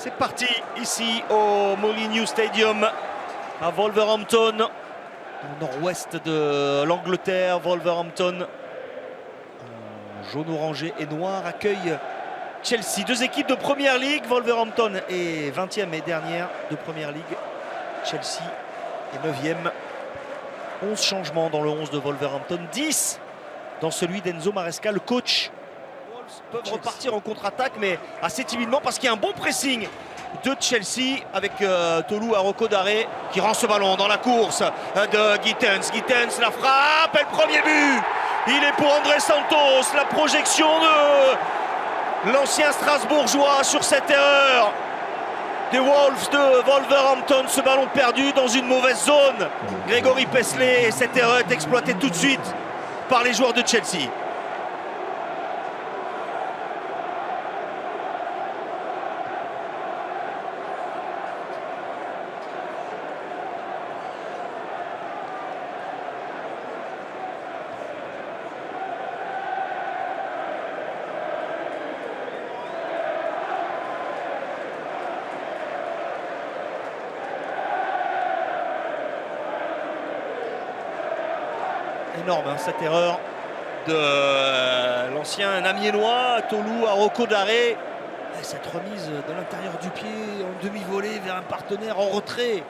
C'est parti ici au Molineux Stadium à Wolverhampton, au nord-ouest de l'Angleterre. Wolverhampton, jaune, orangé et noir, accueille Chelsea. Deux équipes de Première Ligue. Wolverhampton est 20e et dernière de Première Ligue. Chelsea est 9e. 11 changements dans le 11 de Wolverhampton, 10 dans celui d'Enzo Maresca, le coach. Peuvent repartir en contre-attaque, mais assez timidement parce qu'il y a un bon pressing de Chelsea avec Tolu Arokodare qui rend ce ballon dans la course de Gittens. Gittens, la frappe et le premier but. Il est pour André Santos, la projection de l'ancien Strasbourgeois sur cette erreur des Wolves de Wolverhampton. Ce ballon perdu dans une mauvaise zone. Grégory Paisley, et cette erreur est exploitée tout de suite par les joueurs de Chelsea. Énorme hein, cette erreur de l'ancien amiénois Tolu Arokodare. Cette remise de l'intérieur du pied en demi-volée vers un partenaire en retrait.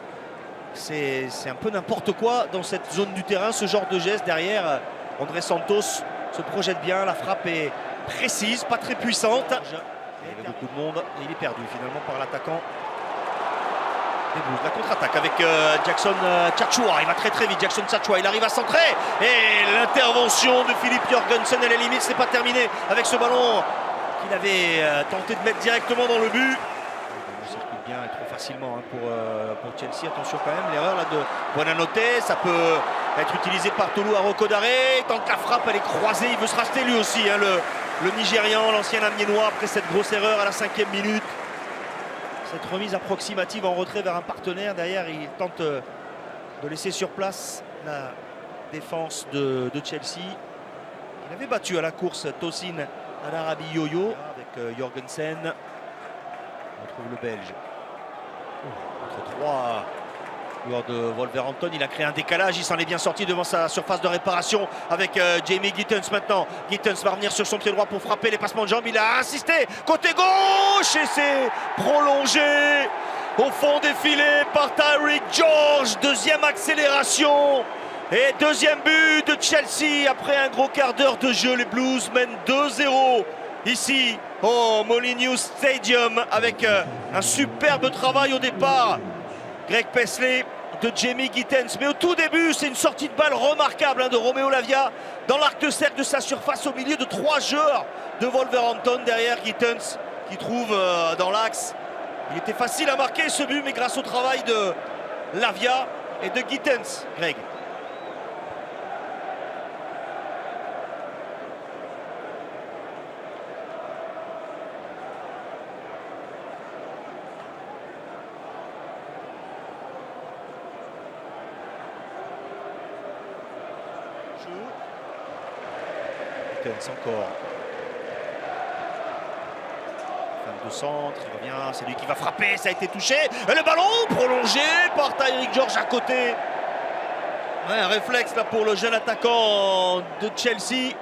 C'est un peu n'importe quoi dans cette zone du terrain, ce genre de geste. Derrière, André Santos se projette bien, la frappe est précise, pas très puissante. Il y avait beaucoup de monde et il est perdu finalement par l'attaquant. La contre-attaque avec Jackson Tchatchoua. Il va très vite, Jackson Tchatchoua. Il arrive à centrer. Et l'intervention de Philippe Jorgensen, elle est limite. C'est pas terminé avec ce ballon qu'il avait tenté de mettre directement dans le but. Il circule bien et trop facilement hein, pour Chelsea. Attention quand même, l'erreur là de Buonanotte. Ça peut être utilisé par Tolu Arokodare. Tant que la frappe elle est croisée, il veut se racheter lui aussi. Hein, le Nigérian, l'ancien amiénois, après cette grosse erreur à la 5e minute. Cette remise approximative en retrait vers un partenaire. Derrière, il tente de laisser sur place la défense de Chelsea. Il avait battu à la course Tosin Anarabi Yoyo avec Jorgensen. On retrouve le Belge. Entre trois joueurs de Wolverhampton, il a créé un décalage, il s'en est bien sorti devant sa surface de réparation avec Jamie Gittens maintenant. Gittens va revenir sur son pied droit pour frapper les passements de jambes. Il a insisté côté gauche et c'est prolongé au fond des filets par Tyreek George. Deuxième accélération et deuxième but de Chelsea après un gros quart d'heure de jeu. Les Blues mènent 2-0 ici au Molineux Stadium avec un superbe travail au départ. Greg Paisley de Jamie Gittens. Mais au tout début, c'est une sortie de balle remarquable hein, de Romeo Lavia dans l'arc de cercle de sa surface au milieu de trois joueurs de Wolverhampton. Derrière Gittens qui trouve dans l'axe. Il était facile à marquer ce but, mais grâce au travail de Lavia et de Gittens, Greg. Encore. Fin de centre, il revient, c'est lui qui va frapper, ça a été touché. Et le ballon prolongé par Tyreek George à côté. Ouais, un réflexe là pour le jeune attaquant de Chelsea.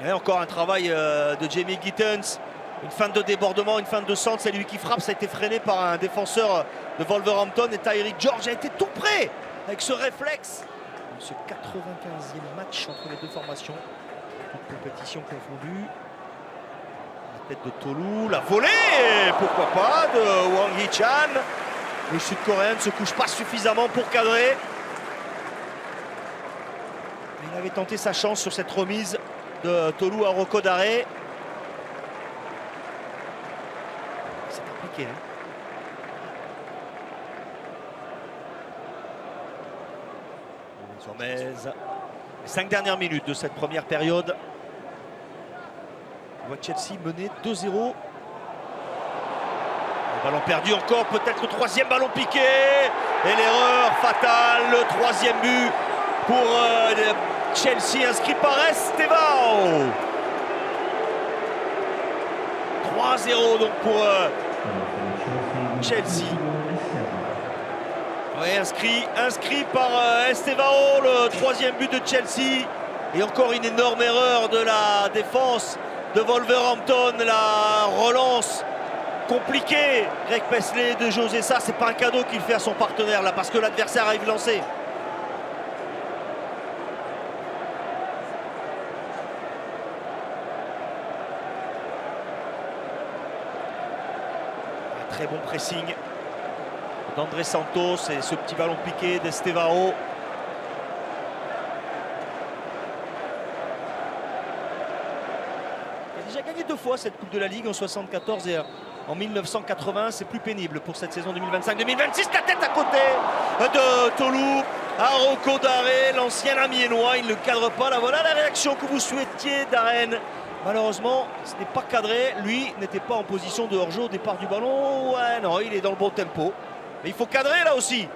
Et encore un travail de Jamie Gittens. Une feinte de débordement, une feinte de centre, c'est lui qui frappe. Ça a été freiné par un défenseur de Wolverhampton. Et Tyreek George a été tout près avec ce réflexe. Ce 95e match entre les deux formations, toute compétition confondue. La tête de Tolu, la volée, pourquoi pas, de Wang Hee-chan. Le sud-coréen ne se couche pas suffisamment pour cadrer. Il avait tenté sa chance sur cette remise de Tolu Arokodare. C'est compliqué, hein. Les 5 dernières minutes de cette première période. On voit Chelsea mener 2-0. Le ballon perdu encore, peut-être le troisième ballon piqué. Et l'erreur fatale, le troisième but pour Chelsea inscrit par Estevao. 3-0 donc pour Chelsea. Oui, inscrit par Estevao, le troisième but de Chelsea. Et encore une énorme erreur de la défense de Wolverhampton. La relance compliquée, Greg Paisley, de José. Ça, c'est pas un cadeau qu'il fait à son partenaire là, parce que l'adversaire arrive lancé. Un très bon pressing d'André Santos et ce petit ballon piqué d'Estevao. Il a déjà gagné 2 fois cette Coupe de la Ligue, en 74 et en 1980. C'est plus pénible pour cette saison 2025-2026. La tête à côté de Tolu Aroko Daré, l'ancien amiénois. Il ne cadre pas. Là, voilà la réaction que vous souhaitiez d'Arène. Malheureusement, ce n'est pas cadré. Lui n'était pas en position de hors-jeu au départ du ballon. Ouais, non, il est dans le bon tempo. Mais il faut cadrer là aussi.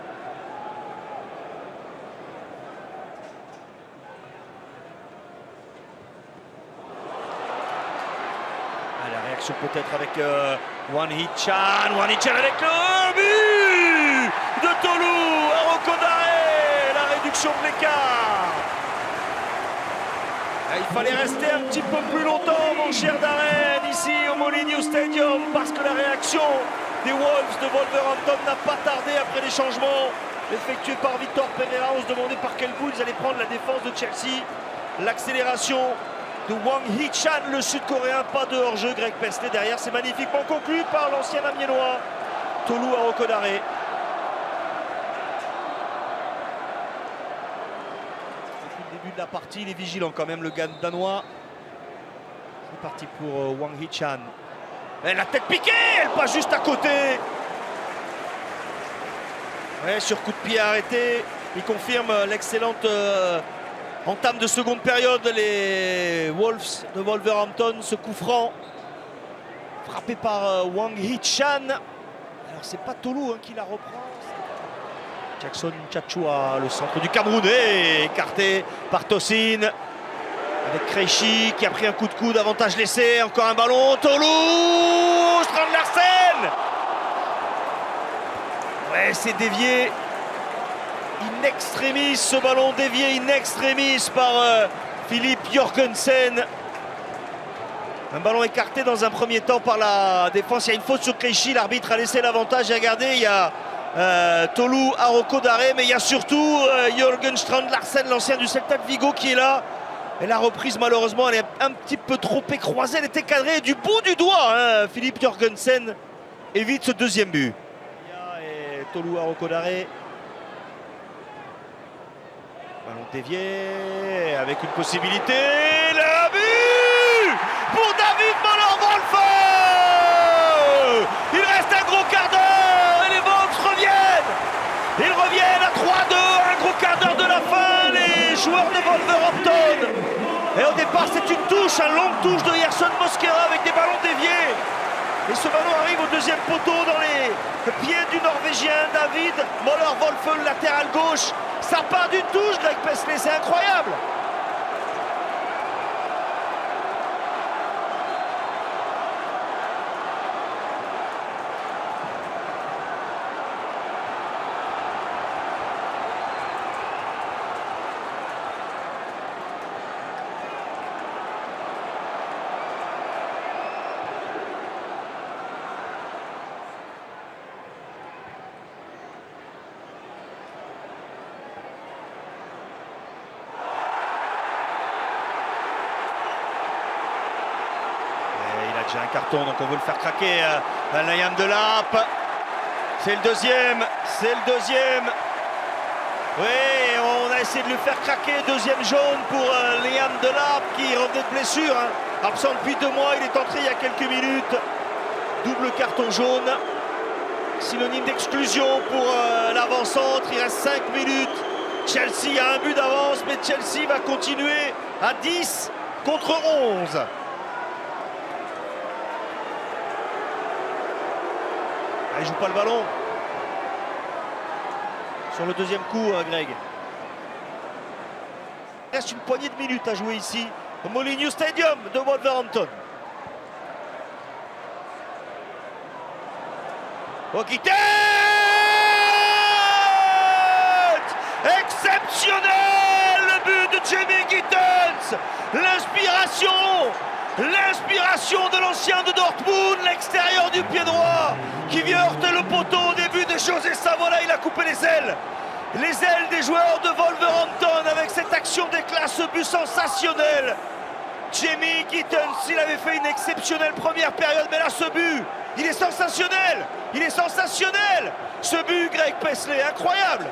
La réaction peut-être avec Hwang Hee-chan. Hwang Hee-chan avec le but de Tolu Aroko Daré. La réduction de l'écart. Il fallait rester un petit peu plus longtemps, mon cher Darren, ici au Molineux Stadium, parce que la réaction des Wolves de Wolverhampton n'a pas tardé après les changements effectués par Victor Pereira. On se demandait par quel bout ils allaient prendre la défense de Chelsea. L'accélération de Hwang Hee-chan, le sud-coréen, pas de hors-jeu. Greg Paisley derrière, c'est magnifiquement conclu par l'ancien amiénois Tolu Aroko Daré. Depuis le début de la partie, il est vigilant quand même, le danois. C'est parti pour Hwang Hee-chan. La tête piquée, elle passe juste à côté. Ouais, sur coup de pied arrêté. Il confirme l'excellente entame de seconde période. Les Wolves de Wolverhampton, ce coup franc frappé par Hwang Hee-chan. Alors c'est pas Tolu qui la reprend. Jackson Tchatchoua, le centre du Camerounais, écarté par Tosin. Avec Krejci qui a pris un coup de coude, avantage laissé, encore un ballon, Tolu Strand Larsen. Ouais, c'est dévié in extremis, ce ballon dévié in extremis par Philippe Jorgensen. Un ballon écarté dans un premier temps par la défense. Il y a une faute sur Krejci, l'arbitre a laissé l'avantage. Et regardez, il y a Tolu Aroko Daré, mais il y a surtout Jørgen Strand Larsen, l'ancien du Celta de Vigo, qui est là. Et la reprise, malheureusement, elle est un petit peu trop écroisée. Elle était cadrée du bout du doigt. Philippe Jorgensen évite ce deuxième but. Et Tolu Aroko Daré. Ballon dévié avec une possibilité. Le but pour David Müller-Wolfe. Il reste un gros quart d'heure et les Wolves reviennent. Ils reviennent à 3-2, un gros quart d'heure de la fin. Les joueurs de Wolverhampton. Et au départ, c'est une touche, une longue touche de Yerson Mosquera avec des ballons déviés. Et ce ballon arrive au deuxième poteau dans les pieds du Norvégien David Müller-Wolfe, le latéral gauche. Ça part d'une touche, Greg Paisley, c'est incroyable. J'ai un carton, donc on veut le faire craquer à Liam Delap. C'est le deuxième, c'est le deuxième. Oui, on a essayé de le faire craquer. Deuxième jaune pour Liam Delap qui revenait de blessure. Absent depuis 2 mois, il est entré il y a quelques minutes. Double carton jaune. Synonyme d'exclusion pour l'avant-centre. Il reste 5 minutes. Chelsea a un but d'avance, mais Chelsea va continuer à 10 contre 11. Il joue pas le ballon. Sur le deuxième coup, Greg. Il reste une poignée de minutes à jouer ici au Molineux Stadium de Wolverhampton. Gittens! Exceptionnel le but de Jamie Gittens! L'inspiration de l'ancien de Dortmund, l'extérieur du pied droit qui vient heurter le poteau au début de José Sa. Voilà, il a coupé les ailes des joueurs de Wolverhampton avec cette action d'éclat, ce but sensationnel. Jamie Gittens, il avait fait une exceptionnelle première période, mais là ce but, il est sensationnel, ce but Greg Paisley, incroyable.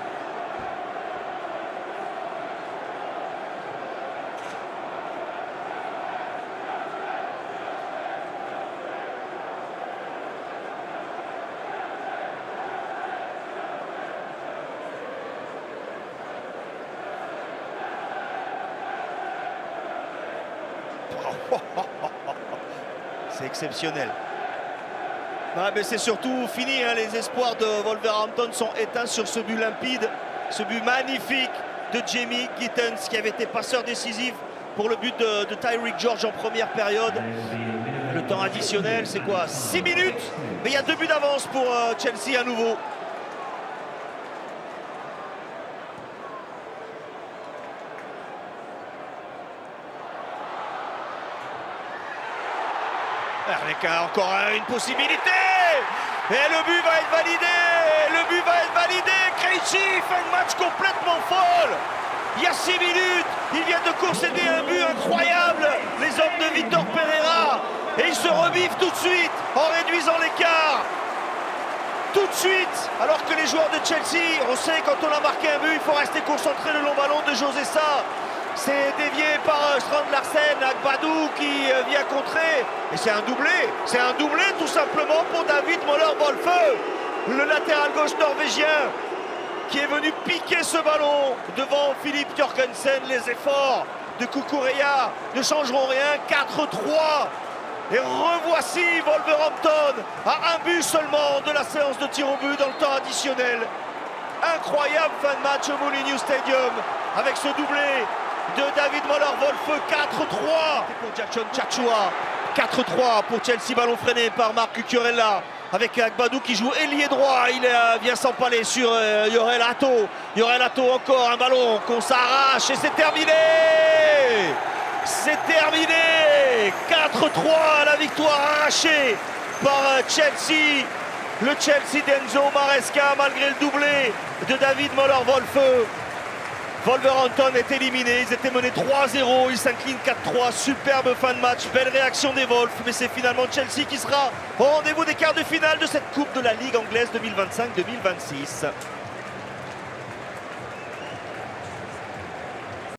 C'est exceptionnel. Ouais, mais c'est surtout fini, hein. Les espoirs de Wolverhampton sont éteints sur ce but limpide, ce but magnifique de Jamie Gittens qui avait été passeur décisif pour le but de Tyreek George en première période. Le temps additionnel, c'est quoi? 6 minutes. Mais il y a 2 buts d'avance pour Chelsea à nouveau. Avec encore une possibilité. Et le but va être validé. Krejci fait un match complètement folle. Il y a 6 minutes, il vient de concéder un but incroyable. Les hommes de Vitor Pereira. Et ils se revivent tout de suite en réduisant l'écart. Tout de suite, alors que les joueurs de Chelsea, on sait quand on a marqué un but, il faut rester concentré le long ballon de José Sa. C'est dévié par Strand Larsen, Agbadou qui vient contrer. Et c'est un doublé tout simplement pour David Møller-Wolfe, le latéral gauche norvégien, qui est venu piquer ce ballon devant Philippe Jorgensen. Les efforts de Cucurella ne changeront rien, 4-3. Et revoici Wolverhampton à un but seulement de la séance de tir au but dans le temps additionnel. Incroyable fin de match au Molineux Stadium avec ce doublé de David Møller-Wolfe, 4-3 pour Jackson Tchatchoua, 4-3 pour Chelsea, ballon freiné par Marc Cucurella avec Agbadou qui joue ailier droit, il vient s'empaler sur Jorel Ato, encore un ballon qu'on s'arrache et c'est terminé, 4-3, la victoire arrachée par Chelsea, le Chelsea d'Enzo Maresca malgré le doublé de David Møller-Wolfe. Wolverhampton est éliminé, ils étaient menés 3-0, ils s'inclinent 4-3, superbe fin de match, belle réaction des Wolves, mais c'est finalement Chelsea qui sera au rendez-vous des quarts de finale de cette Coupe de la Ligue anglaise 2025-2026.